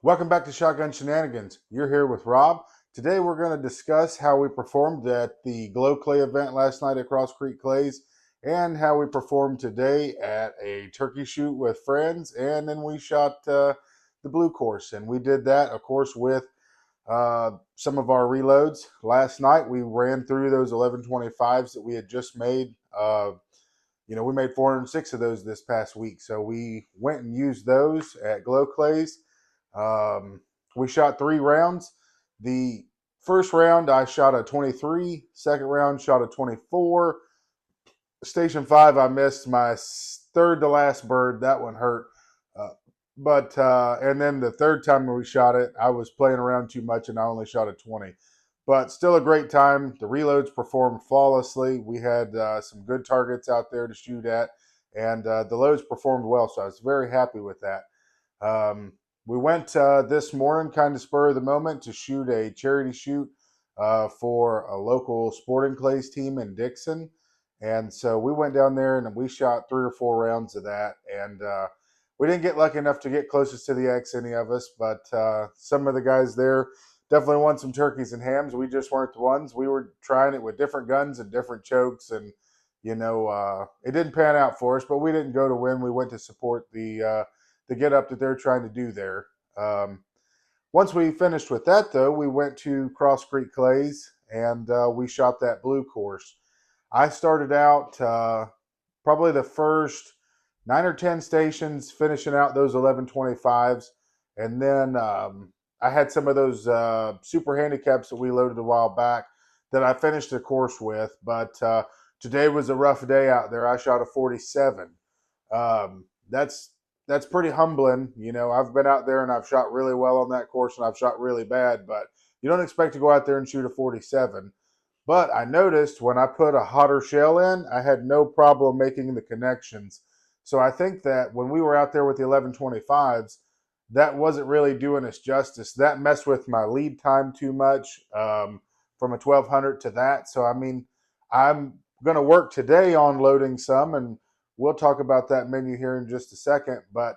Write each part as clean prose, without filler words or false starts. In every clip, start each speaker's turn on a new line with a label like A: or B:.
A: Welcome back to Shotgun Shenanigans. You're here with Rob. Today we're going to discuss how we performed at the Glow Clay event last night at Cross Creek Clays and how we performed today at a turkey shoot with friends. And then we shot the blue course. And we did that, of course, with some of our reloads. Last night we ran through those 1125s that we had just made. We made 406 of those this past week. So we went and used those at Glow Clays. We shot 3 rounds. The first round I shot a 23. Second round shot a 24. Station 5 I missed my third to last bird. That one hurt. And then the third time we shot it, I was playing around too much and I only shot a 20. But still a great time. The reloads performed flawlessly. We had some good targets out there to shoot at, and the loads performed well. So I was very happy with that. We went this morning, kind of spur of the moment, to shoot a charity shoot for a local sporting clays team in Dixon. And so we went down there and we shot 3 or 4 rounds of that. And we didn't get lucky enough to get closest to the X, any of us, but some of the guys there definitely won some turkeys and hams. We just weren't the ones. We were trying it with different guns and different chokes, and it didn't pan out for us. But we didn't go to win. We went to support the get up that they're trying to do there. Once we finished with that, though, we went to Cross Creek Clays and we shot that blue course. I started out probably the first 9 or 10 stations finishing out those 1125s, and then I had some of those super handicaps that we loaded a while back that I finished the course with, but today was a rough day out there. I shot a 47. That's pretty humbling. I've been out there and I've shot really well on that course and I've shot really bad, but you don't expect to go out there and shoot a 47. But I noticed when I put a hotter shell in, I had no problem making the connections. So I think that when we were out there with the 1125s, that wasn't really doing us justice. That messed with my lead time too much from a 1200 to that. So, I'm going to work today on loading some, and we'll talk about that menu here in just a second. But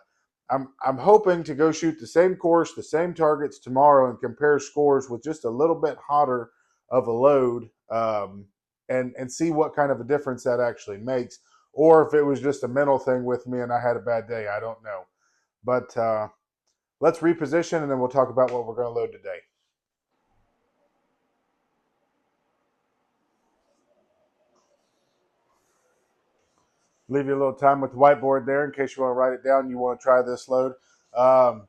A: I'm hoping to go shoot the same course, the same targets tomorrow, and compare scores with just a little bit hotter of a load, and see what kind of a difference that actually makes, or if it was just a mental thing with me and I had a bad day. I don't know. But let's reposition, and then we'll talk about what we're going to load today. Leave you a little time with the whiteboard there in case you want to write it down. You want to try this load.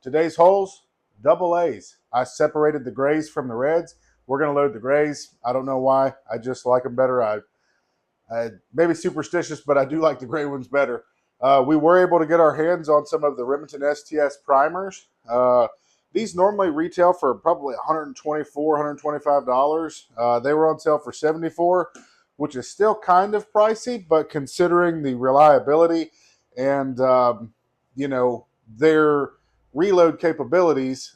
A: Today's holes, double A's. I separated the grays from the reds. We're going to load the grays. I don't know why. I just like them better. I maybe superstitious, but I do like the gray ones better. We were able to get our hands on some of the Remington STS primers. These normally retail for probably $124, $125. They were on sale for $74, which is still kind of pricey, but considering the reliability and their reload capabilities,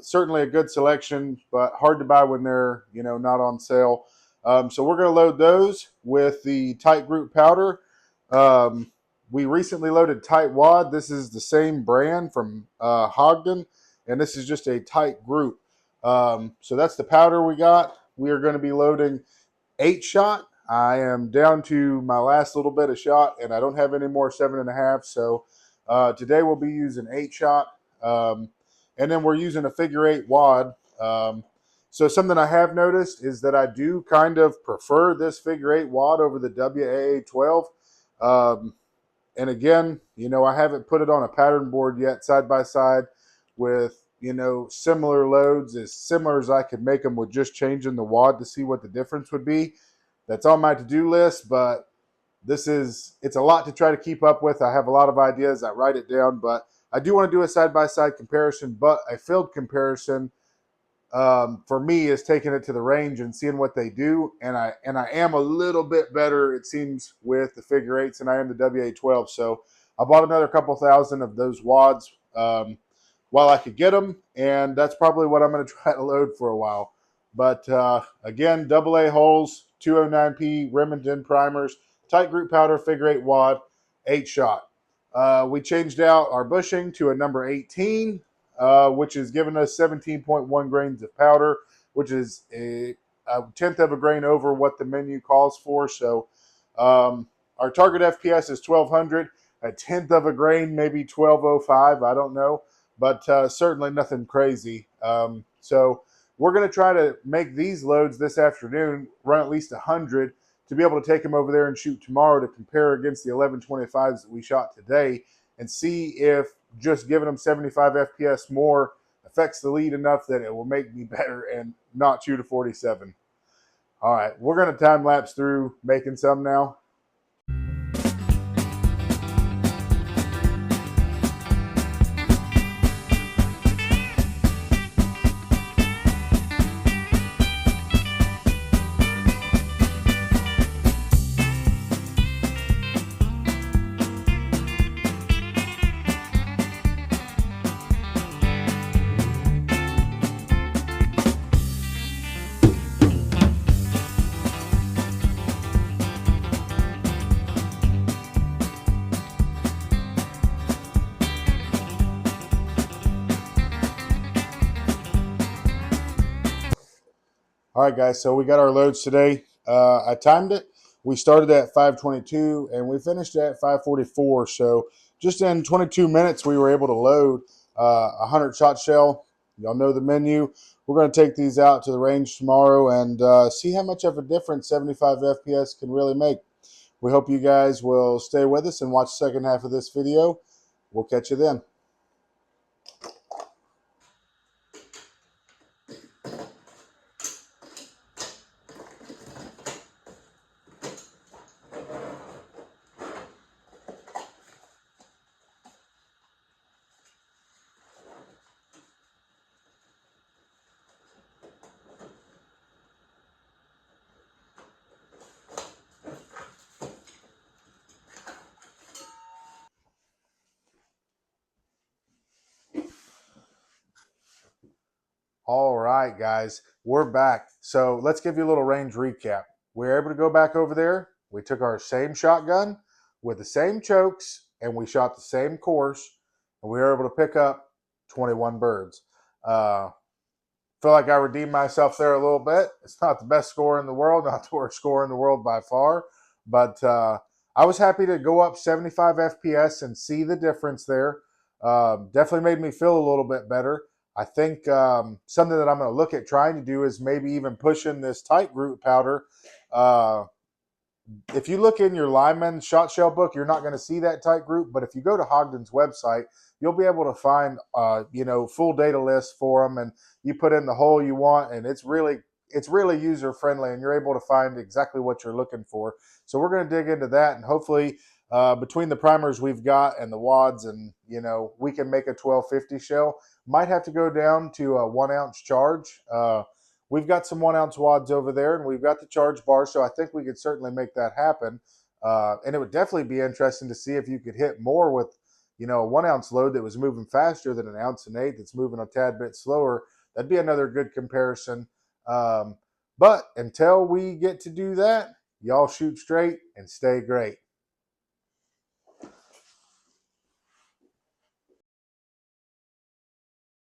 A: certainly a good selection, but hard to buy when they're not on sale. So we're going to load those with the tight group powder. We recently loaded tight wad. This is the same brand from Hogden, and this is just a tight group. So that's the powder we got. We are going to be loading 8-shot. I am down to my last little bit of shot, and I don't have any more 7.5. So today we'll be using 8-shot, and then we're using a figure 8 wad. So something I have noticed is that I do kind of prefer this figure 8 wad over the WAA 12. And again, I haven't put it on a pattern board yet side by side with, similar loads, as similar as I could make them with just changing the wad to see what the difference would be. That's on my to-do list, but it's a lot to try to keep up with. I have a lot of ideas. I write it down, but I do want to do a side-by-side comparison, but a field comparison for me is taking it to the range and seeing what they do. And I am a little bit better, it seems, with the figure 8s than I am the WA12. So I bought another couple thousand of those wads while I could get them, and that's probably what I'm going to try to load for a while. But again, AA holes, 209P Remington primers, tight group powder, figure 8 wad, 8-shot. We changed out our bushing to a number 18. which is giving us 17.1 grains of powder, which is a tenth of a grain over what the menu calls for. So our target FPS is 1200, a tenth of a grain, maybe 1205. I don't know, but certainly nothing crazy. So we're going to try to make these loads this afternoon, run at least 100 to be able to take them over there and shoot tomorrow to compare against the 1125s that we shot today and see if just giving them 75 FPS more affects the lead enough that it will make me better and not shoot a 47. All right, we're going to time lapse through making some now. All right, guys, so we got our loads today. I timed it. We started at 5:22 and we finished at 5:44. So just in 22 minutes, we were able to load a 100 shot shell. Y'all know the menu. We're going to take these out to the range tomorrow and see how much of a difference 75 FPS can really make. We hope you guys will stay with us and watch the second half of this video. We'll catch you then. All right, guys, we're back. So let's give you a little range recap. We were able to go back over there. We took our same shotgun with the same chokes and we shot the same course and we were able to pick up 21 birds. Feel like I redeemed myself there a little bit. It's not the best score in the world, not the worst score in the world by far, but I was happy to go up 75 FPS and see the difference there. Definitely made me feel a little bit better. I think something that I'm going to look at trying to do is maybe even pushing this tight group powder. If you look in your lineman shot shell book, you're not going to see that tight group. But if you go to Ogden's website, you'll be able to find full data lists for them, and you put in the hole you want, and it's really user friendly, and you're able to find exactly what you're looking for. So we're going to dig into that, and hopefully between the primers we've got and the wads, and we can make a 1250 shell. Might have to go down to a 1 ounce charge. We've got some 1 ounce wads over there, and we've got the charge bar, so I think we could certainly make that happen. And it would definitely be interesting to see if you could hit more with, a 1 ounce load that was moving faster than an ounce and eight that's moving a tad bit slower. That'd be another good comparison. But until we get to do that, y'all shoot straight and stay great.